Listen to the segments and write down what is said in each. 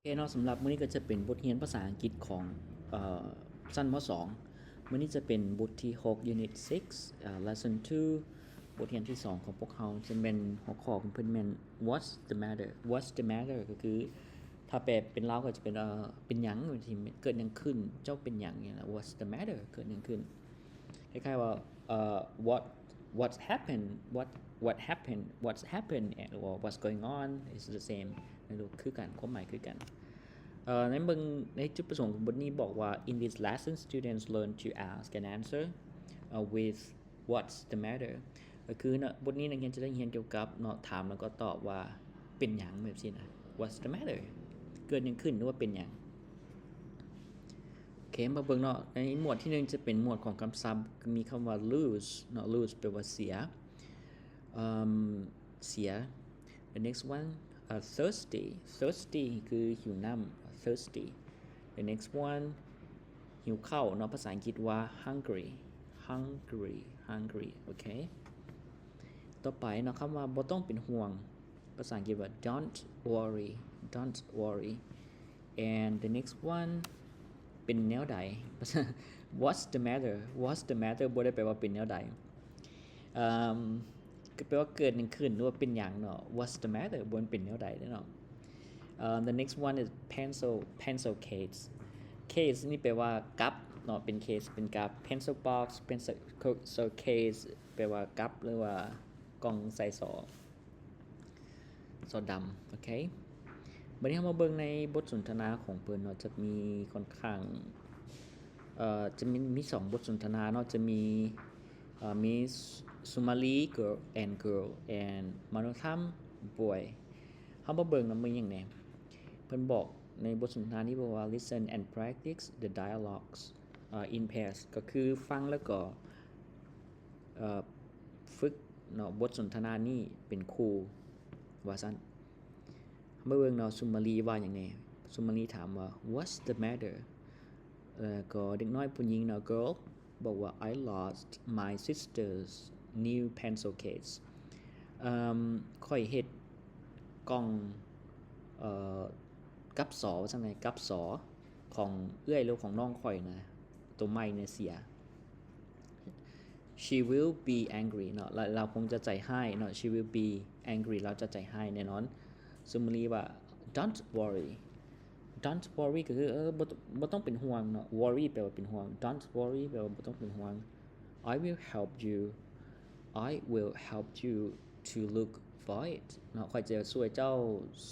เนาะสำหรับมื้อนี้ก็จะเป็นบทเรียนภาษาอังกฤษของชั้นม2มื้อนี้จะเป็นบทที่6 Unit 6 Lesson 2บทเรียนที่2ของพวกเราจะเป็นหัวข้อของเพิ่นแม่น What's the matter ก็คือถ้าแปลเป็นลาวก็จะเป็นหยังที่เกิดหยังขึ้นเจ้าเป็นหยังนี่ล่ะ What's the matter เกิดหยังขึ้นคล้ายๆว่าwhat's happened or what's going on is the same นั่นคือกันความหมายคือกันในเบิ่งในจุดประสงค์ของบทนี้บอกว่า in this lesson students learn to ask and answer with what's the matter ก็คือบทนี้นักเรียนจะได้เรียนเกี่ยวกับเนาะถามแล้วก็ตอบว่าเป็นหยังแบบนี้นะ what's the matter เกิดหยังขึ้นหรือว่าเป็นหยังโอเคมาเบิ่งเนาะในหมวดที่1จะเป็นหมวดของคำศัพท์มีคำว่า lose เนาะ lose แปลว่าเสียเสีย the next one thirsty คือหิวน้ำ thirsty the next one หิวข้าวเนาะภาษาอังกฤษว่า hungry โอเคต่อไปเนาะคำว่าบ่ต้องเป็นห่วงภาษาอังกฤษว่า don't worry and the next one เป็นแนวใด what's the matter บ่ได้แปลว่าเป็นแนวใดก็แปลว่าเกิดหยังขึ้นหรือว่าเป็นหยังเนาะ what's the matter บ่เป็นแนวใดเนาะthe next one is pencil case นี่แปลว่ากับเนาะเป็น case เป็นกับ pencil box pencil case แปลว่ากับหรือว่ากล่องใส่สอดำโอเคบัดนี้เรามาเบิ่งในบทสนทนาของเพิ่นเนาะจะมีค่อนข้างจะมี2บทสนทนาเนาะจะมีSumali girl and Manotham boy เฮามาเบิ่งนำมือหยังแหน่เพิ่นบอกในบทสนทนานี้บอกว่า listen and practice the dialogues in pairs ก็คือฟังแล้วก็ฝึกเนาะบทสนทนานี้เป็นคู่ว่าซั่นเมื่อเบิ่งเนาะ Sumali ว่าหยังแหน่ Sumali ถามว่า what's the matter ก็เด็กน้อยผู้หญิงเนาะ girl บอกว่า I lost my sister's new pencil case ค่อยเฮ็ดกล่องกับสอว่าซั่นได๋กับสอของเอื้อยหรือของน้องข่อยนะตัวใหม่เนี่ยเสีย She will be angry เนาะเราคงจะใจร้ายเนาะ She will be angry เราจะใจร้ายแน่นอนซุมรีว่า Don't worry ก็คือบ่ต้องเป็นห่วงเนาะ worry แปลว่าเป็นห่วง Don't worry แปลว่าบ่ต้องเป็นห่วง I will help you to look for it เนาะข้อยจะช่วยเจ้า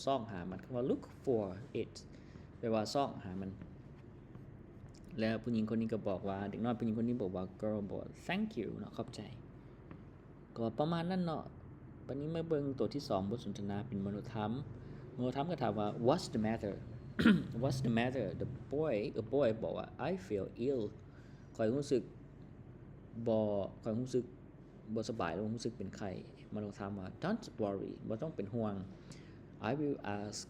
ซ่องหามันคำว่า look for it แปลว่าซ่องหามันแล้วผู้หญิงคนนี้ก็บอกว่าเด็กน้อยผู้หญิงคนนี้บอกว่า girl บอก thank you เนาะขอบใจก็ประมาณนั้นเนาะบัดนี้มาเบิ่งตัวที่2บทสนทนาเป็นมนุษยธรรมก็ถามว่า what's the matter the boy บอกว่า I feel ill ข้อยรู้สึกบ่สบายรู้สึกเป็นไข้มนุษยธรรมว่า don't worry บ่ต้องเป็นห่วง I will ask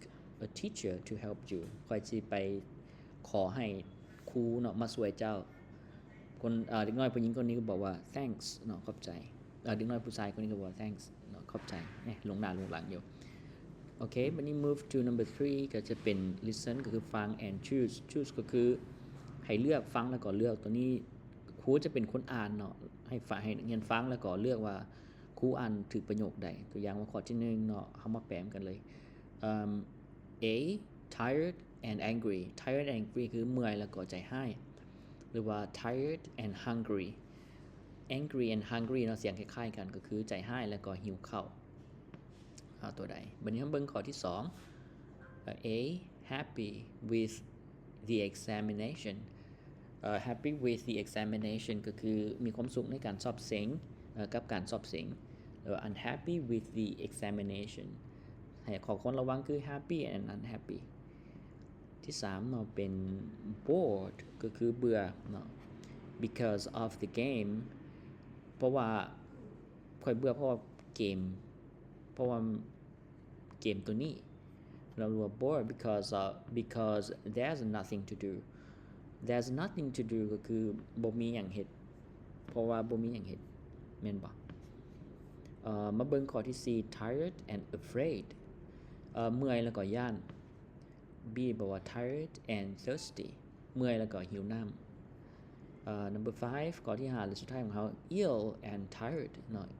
a teacher to help you ข้อยสิไปขอให้ครูเนาะมาช่วยเจ้าคนเด็กน้อยผู้หญิงคนนี้ก็บอกว่า thanks เนาะขอบใจเด็กน้อยผู้ชายคนนี้ก็บอกว่า thanks เนาะขอบใจลงหน้าลงหลังอยู่โอเคบัดนี้ move to number 3ก็จะเป็น listen ก็คือฟัง and choose ก็คือให้เลือกฟังแล้วก็เลือกตัวนี้ครูจะเป็นคนอ่านเนาะให้นักเรียนฟังแล้วก็เลือกว่าครูอ่านถูกประโยคใดตัวอย่างว่าข้อที่1เนาะเฮามาแปลกันเลยA tired and angry คือเมื่อยแล้วก็ใจร้ายหรือว่า tired and hungry and hungry เนาะเสียงคล้ายๆกันก็คือใจร้ายแล้วก็หิวข้าวตัวใดบัดนี้เราเบิ่งข้อที่2A happy with the examination happy with the examination ก็คือมีความสุขในการสอบเสียงกับการสอบเสียงหรือ unhappy with the examination ให้ขอคนระวังคือ happy and unhappy ที่3เนาะเป็น bored ก็คือเบื่อเนาะ because of the game เพราะว่าค่อยเบื่อเพราะว่าเกมตัวนี้เราเรียกว่า bored because there's nothing to do ก็คือบ่มีหยังเฮ็ดเพราะว่าบ่มีหยังเฮ็ดแม่นบ่มาเบิ่งข้อที่4 tired and afraid เมื่อยแล้วก็ย้าน B บอกว่า tired and thirsty เมื่อยแล้วก็หิวน้ำnumber 5 ข้อที่5หรือสุดท้ายของเขา ill and tired หน่อย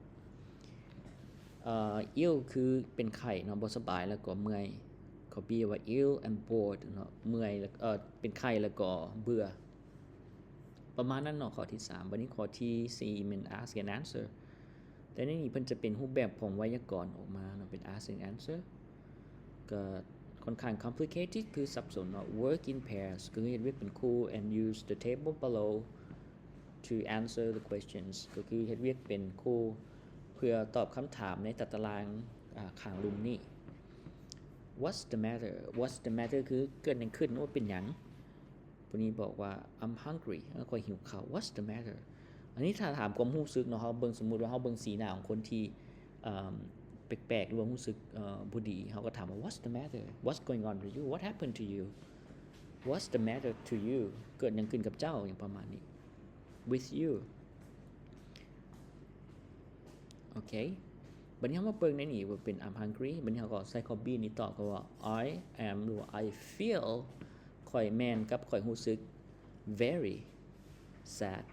ill คือเป็นไข้เนาะบ่สบายแล้วก็เมื่อยข้อ B ว่า ill and bored เนาะเมื่อยแล้วเป็นไข้แล้วก็เบื่อประมาณนั้นเนาะข้อที่3บัดนี้ข้อที่4มัน ask and answer แต่ในนี้เพิ่นจะเป็นรูปแบบของไวยากรณ์ออกมาเนาะเป็น ask and answer ก็ค่อนข้าง complicated คือสับสนเนาะ work in pairs คือเฮ็ดเวียกเป็นคู่ and use the table below to answer the questions ก็คือเฮ็ดเวียกเป็นคู่เพื่อตอบคำถามในตารางข้างรูมนี้ What's the matter คือเกิดหยังขึ้นว่าเป็นหยังผู้นี้บอกว่า I'm hungry ค่อยหิวข้าว What's the matter อันนี้ถ้าถามความรู้สึกเนาะเฮาเบิ่งสมมุติว่าเฮาเบิ่งสีหน้าของคนที่แปลกๆหรือว่ารู้สึกบ่ดีเฮาก็ถามว่า What's the matter What's going on with you What happened to you What's the matter to you เกิดหยังขึ้นกับเจ้าอย่างประมาณนี้ with you โอเคบัดนี้เฮามาเบิ่งในนี้ว่าเป็น I'm hungry บัดนี้เฮาก็ใส่ข้อ B นี้ต่อก็ว่า I am หรือว่า I feel ค่อยแม่นกับค่อยรู้สึก very sad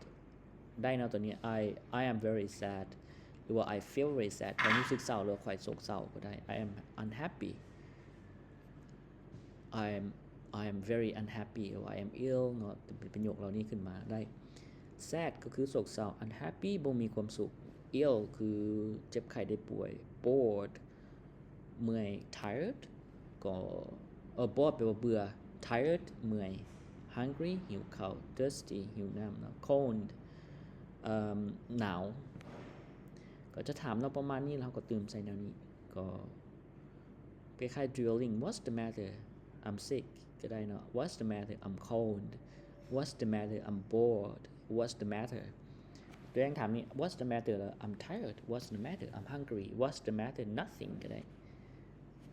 ได้เนาะตัวนี้ I am very sad หรือว่า I feel very sad ค่อยรู้สึกเศร้าหรือค่อยโศกเศร้าก็ได้ I am unhappy I am very unhappy หรือว่า I am ill เนาะเป็นประโยคเหล่านี้ขึ้นมาได้ sad ก็คือโศกเศร้า unhappy บ่มีความสุข ill คือเจ็บไข้ได้ป่วย bored เมื่อย tired ก็bored แปลว่าเบื่อ tired เมื่อย hungry หิวข้าว thirsty หิวน้ำเนาะ cold หนาวก็จะถามเราประมาณนี้เราก็เติมใส่แนวนี้ก็คล้ายๆ drilling What's the matter I'm sick ก็ได้เนาะ What's the matter I'm cold What's the matter I'm bored What's the matter ตัวอย่างถามนี้ What's the matter I'm tired What's the matter I'm hungry What's the matter Nothing ก็ได้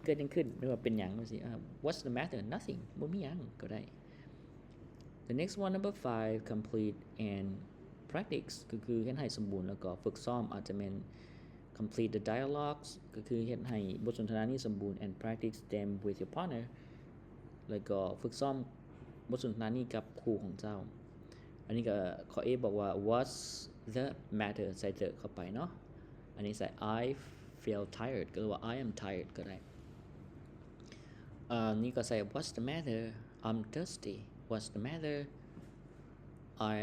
เกิดยังขึ้นหรือว่าเป็นหยังสิWhat's the matter Nothing บ่มีหยังก็ได้ The next one number 5 complete and practice ก็คือเฮ็ดให้สมบูรณ์แล้วก็ฝึกซ้อมอาจจะเป็น complete the dialogues ก็คือเฮ็ดให้บทสนทนานี้สมบูรณ์ and practice them with your partner แล้วก็ฝึกซ้อมบทสนทนานี้กับคู่ของเจ้าอันนี้ก็ข้อ A บอกว่า What's the matter ใส่ the เข้าไปเนาะอันนี้ใส่ I feel tired ก็เรียกว่า I am tired ก็ได้นี่ก็ใส่ What's the matter I'm thirsty What's the matter I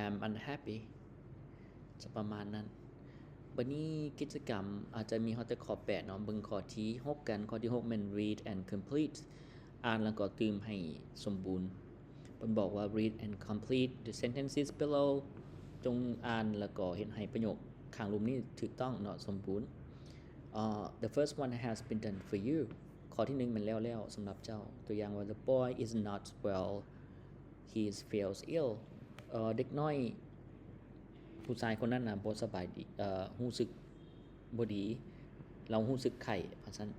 am unhappy จะประมาณนั้นบัดนี้กิจกรรมอาจจะมีแต่ข้อ8เนาะเบิ่งข้อที่6กันข้อที่6มัน read and complete อ่านแล้วก็เติมให้สมบูรณ์เพิ่นบอกว่า read and complete the sentences below จงอ่านแล้วก็เฮ็ดให้ประโยคข้างรูปนี้ถูกต้องเนาะสมบูรณ์the first one has been done for you ข้อที่1มันแล้วสำหรับเจ้าตัวอย่างว่า the boy is not well he feels ill เด็กน้อยผู้ชายคนนั้นน่ะบ่สบายดีรู้สึกบ่ดีเรารู้สึกไข้ว่าซั่น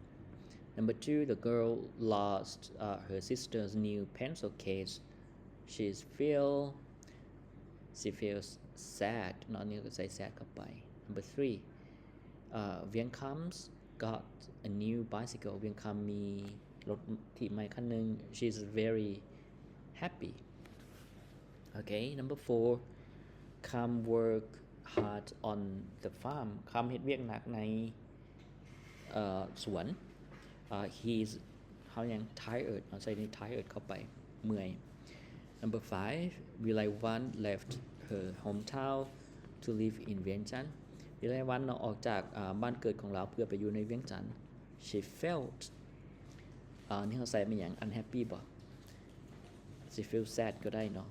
Number 2 the girl lost her sister's new pencil case she feels sad เนาะนี่ก็ใส่ sad เข้าไป Number 3 Vian Kam's got a new bicycle Vian Kam มีรถที่ใหม่คันนึง she's very happy Okay Number 4 Kam work hard on the farm Kam เฮ็ดเวียกหนักในสวนhe's how ยัง tired เอาใส่ใน tired เข้าไปเมื่อย Number 5 Vilaiwan left her hometown to live in Vientiane วิไลวันออกจากบ้านเกิดของเราเพื่อไปอยู่ในเวียงจันทน์ she felt นี่เขาใส่เป็นอย่าง unhappy บ่ she feel sad ก็ได้เนาะ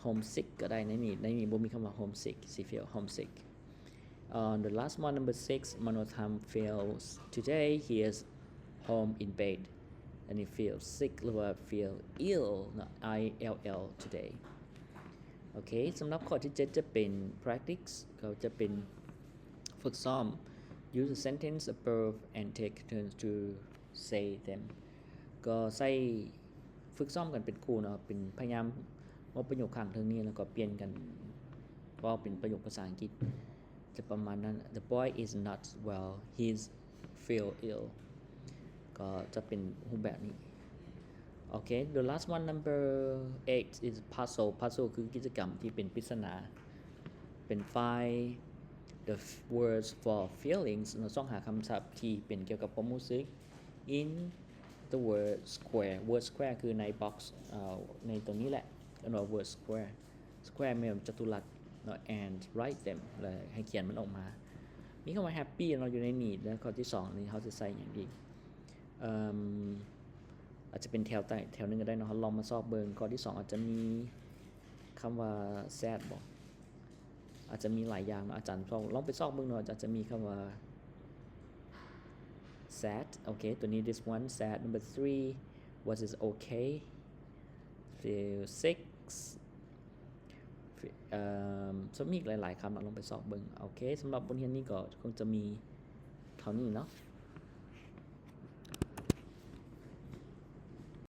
homesick ก็ได้ในนี้บ่มีคำว่า homesick she feel homesick the last one number 6 Manotham feels today he is home in bed and he feels sick หรือว่า feel ill ill today โอเคสำหรับข้อที่7จะเป็น practice เขาจะเป็นฝึกซ้อม use the sentence above and take turns to say them ก็ใส่ฝึกซ้อมกันเป็นคู่เนาะเป็นพยายามว่าประโยคข้างเทิงนี้แล้วก็เปลี่ยนกันว่าเป็นประโยคภาษาอังกฤษจะประมาณนั้น The boy is not well he's feel ill ก็ ก็จะเป็นรูปแบบนี้ Okay the last one number 8 is puzzle คือกิจกรรมที่เป็นปริศนาเป็น find the words for feelings เราต้องหาคำศัพท์ที่เป็นเกี่ยวกับความรู้สึก in the word square คือใน box ในตรงนี้แหละเรียกว่า word square หมายถึงจัตุรัส and write them แล้วให้เขียนมันออกมามีคำว่า happy เราอยู่ในนี้แล้วข้อที่2นี่เขาจะใส่อย่างดีอาจจะเป็นแถวนึงก็ได้เนาะลองมาสอบเบิ่งข้อที่2อาจจะมีคำว่า sad บ่อาจจะมีหลายอย่างเนาะอาจารย์ลองไปสอบเบิ่งเนาะอาจจะมีคำว่า sad okay ตัวนี้ this one sad number 3 what is okay feel 6มีอีกหลายๆคำลองไปสอบเบิ่งโอเคสำหรับบทเรียนนี้ก็คงจะมีเท่านี้เนาะ